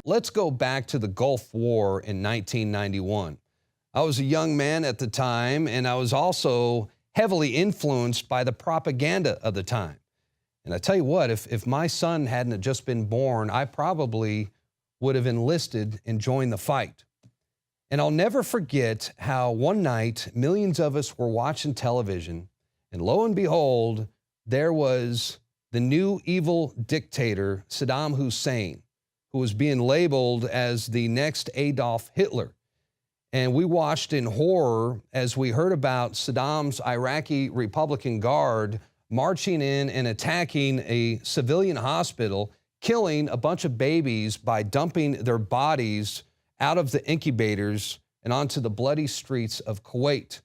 Let's go back to the Gulf War in 1991. I was a young man at the time, and I was also heavily influenced by the propaganda of the time. And I tell you what, if my son hadn't just been born, I probably would have enlisted and joined the fight. And I'll never forget how one night millions of us were watching television, and lo and behold, there was the new evil dictator, Saddam Hussein, who was being labeled as the next Adolf Hitler. And we watched in horror as we heard about Saddam's Iraqi Republican Guard marching in and attacking a civilian hospital, killing a bunch of babies by dumping their bodies out of the incubators and onto the bloody streets of Kuwait.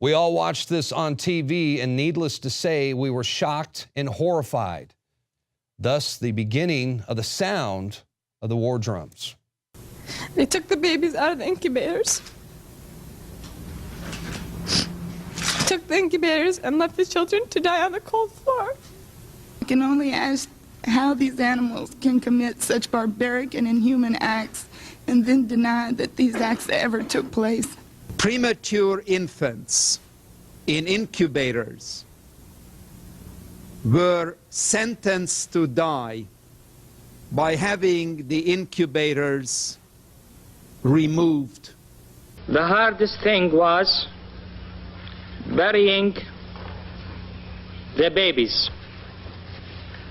We all watched this on TV, and needless to say, we were shocked and horrified. Thus, the beginning of the sound of the war drums. They took the babies out of the incubators, took the incubators, and left the children to die on the cold floor. I can only ask how these animals can commit such barbaric and inhuman acts and then deny that these acts ever took place. Premature infants in incubators were sentenced to die by having the incubators removed. The hardest thing was burying the babies.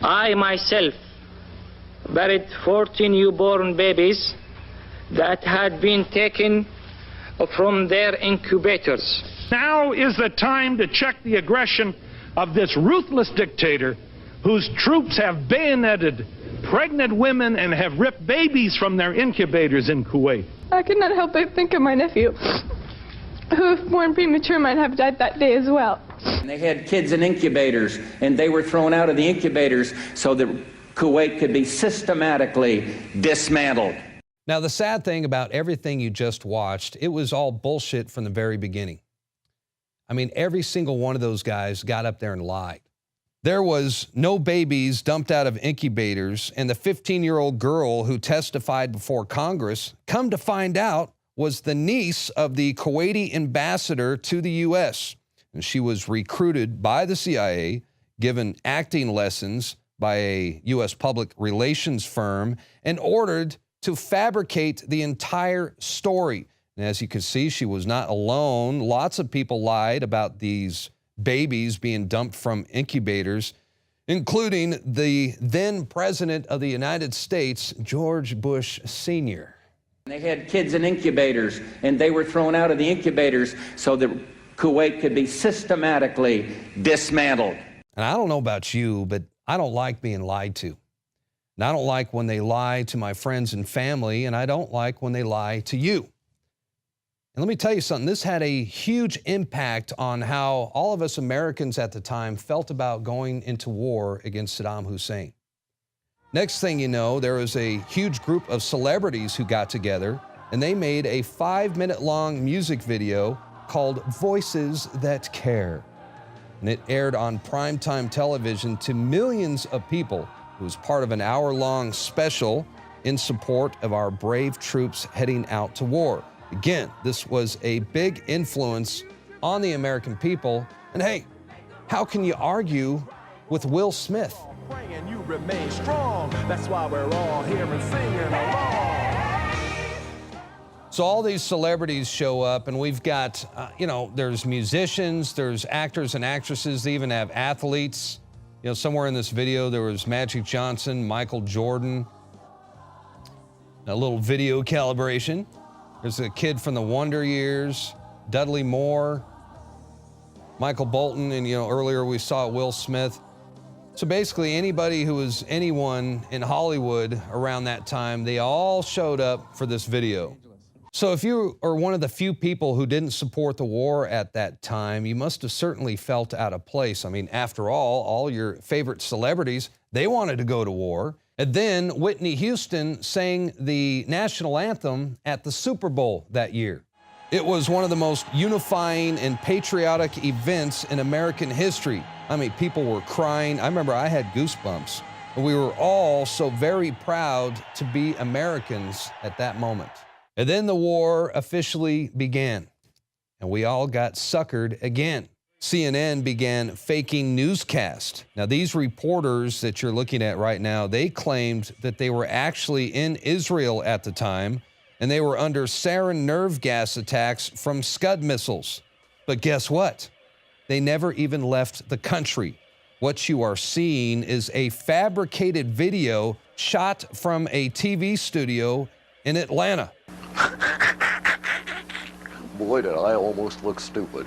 I myself buried 40 newborn babies that had been taken from their incubators. Now is the time to check the aggression of this ruthless dictator whose troops have bayoneted pregnant women and have ripped babies from their incubators in Kuwait. I could not help but think of my nephew, who, if born premature, might have died that day as well. They had kids in incubators, and they were thrown out of the incubators so that Kuwait could be systematically dismantled. Now, the sad thing about everything you just watched, it was all bullshit from the very beginning. I mean, every single one of those guys got up there and lied. There was no babies dumped out of incubators, and the 15-year-old girl who testified before Congress, come to find out, was the niece of the Kuwaiti ambassador to the U.S. And she was recruited by the CIA, given acting lessons by a U.S. public relations firm, and ordered to fabricate the entire story. And as you can see, she was not alone. Lots of people lied about these babies being dumped from incubators, including the then President of the United States, George Bush Sr. They had kids in incubators, and they were thrown out of the incubators so that Kuwait could be systematically dismantled. And I don't know about you, but I don't like being lied to. And I don't like when they lie to my friends and family, and I don't like when they lie to you. And let me tell you something, this had a huge impact on how all of us Americans at the time felt about going into war against Saddam Hussein. Next thing you know, there was a huge group of celebrities who got together, and they made a 5-minute-long music video called Voices That Care. And it aired on primetime television to millions of people. It was part of an hour-long special in support of our brave troops heading out to war. Again, this was a big influence on the American people. And hey, how can you argue with Will Smith? Praying you remain strong. That's why we're all here and singing along. So all these celebrities show up, and we've got, there's musicians, there's actors and actresses, they even have athletes. You know, somewhere in this video, there was Magic Johnson, Michael Jordan, a little video calibration. There's a kid from the Wonder Years, Dudley Moore, Michael Bolton, and, earlier we saw Will Smith. So basically, anybody who was anyone in Hollywood around that time, they all showed up for this video. So if you are one of the few people who didn't support the war at that time, you must have certainly felt out of place. I mean, after all your favorite celebrities, they wanted to go to war. And then Whitney Houston sang the national anthem at the Super Bowl that year. It was one of the most unifying and patriotic events in American history. I mean, people were crying. I remember I had goosebumps. And we were all so very proud to be Americans at that moment. And then the war officially began, and we all got suckered again. CNN began faking newscasts. Now, these reporters that you're looking at right now, they claimed that they were actually in Israel at the time, and they were under sarin nerve gas attacks from Scud missiles. But guess what? They never even left the country. What you are seeing is a fabricated video shot from a TV studio in Atlanta. Boy, did I almost look stupid.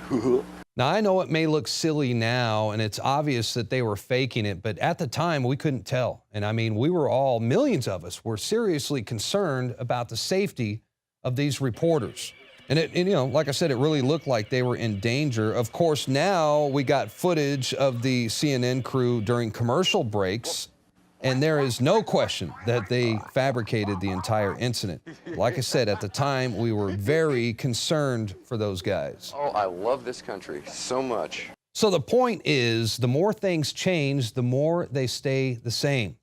Now, I know it may look silly now, and it's obvious that they were faking it, but at the time, we couldn't tell. And I mean, we were all, millions of us, were seriously concerned about the safety of these reporters. And you know, like I said, it really looked like they were in danger. Of course, now we got footage of the CNN crew during commercial breaks, and there is no question that they fabricated the entire incident. Like I said, at the time, we were very concerned for those guys. Oh, I love this country so much. So the point is, the more things change, the more they stay the same.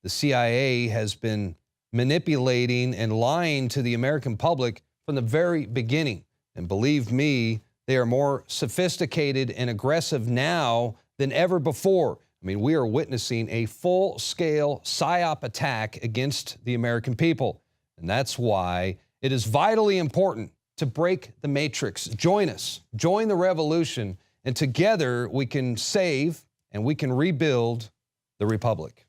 The CIA has been manipulating and lying to the American public from the very beginning. And believe me, they are more sophisticated and aggressive now than ever before. I mean, we are witnessing a full-scale PSYOP attack against the American people. And that's why it is vitally important to break the matrix. Join us, join the revolution, and together we can save and we can rebuild the republic.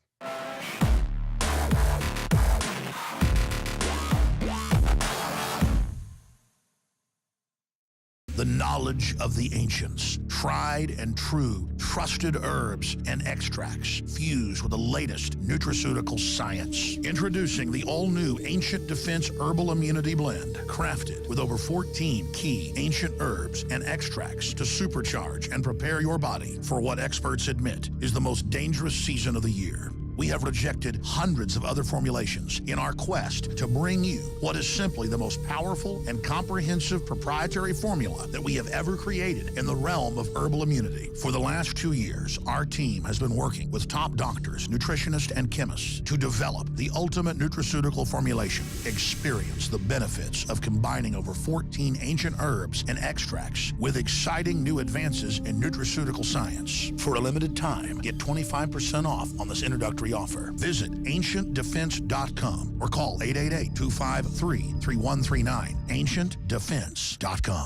The knowledge of the ancients, tried and true, trusted herbs and extracts fused with the latest nutraceutical science. Introducing the all-new Ancient Defense Herbal Immunity Blend, crafted with over 14 key ancient herbs and extracts to supercharge and prepare your body for what experts admit is the most dangerous season of the year. We have rejected hundreds of other formulations in our quest to bring you what is simply the most powerful and comprehensive proprietary formula that we have ever created in the realm of herbal immunity. For the last 2 years, our team has been working with top doctors, nutritionists, and chemists to develop the ultimate nutraceutical formulation. Experience the benefits of combining over 14 ancient herbs and extracts with exciting new advances in nutraceutical science. For a limited time, get 25% off on this introductory offer. Visit ancientdefense.com or call 888-253-3139. ancientdefense.com.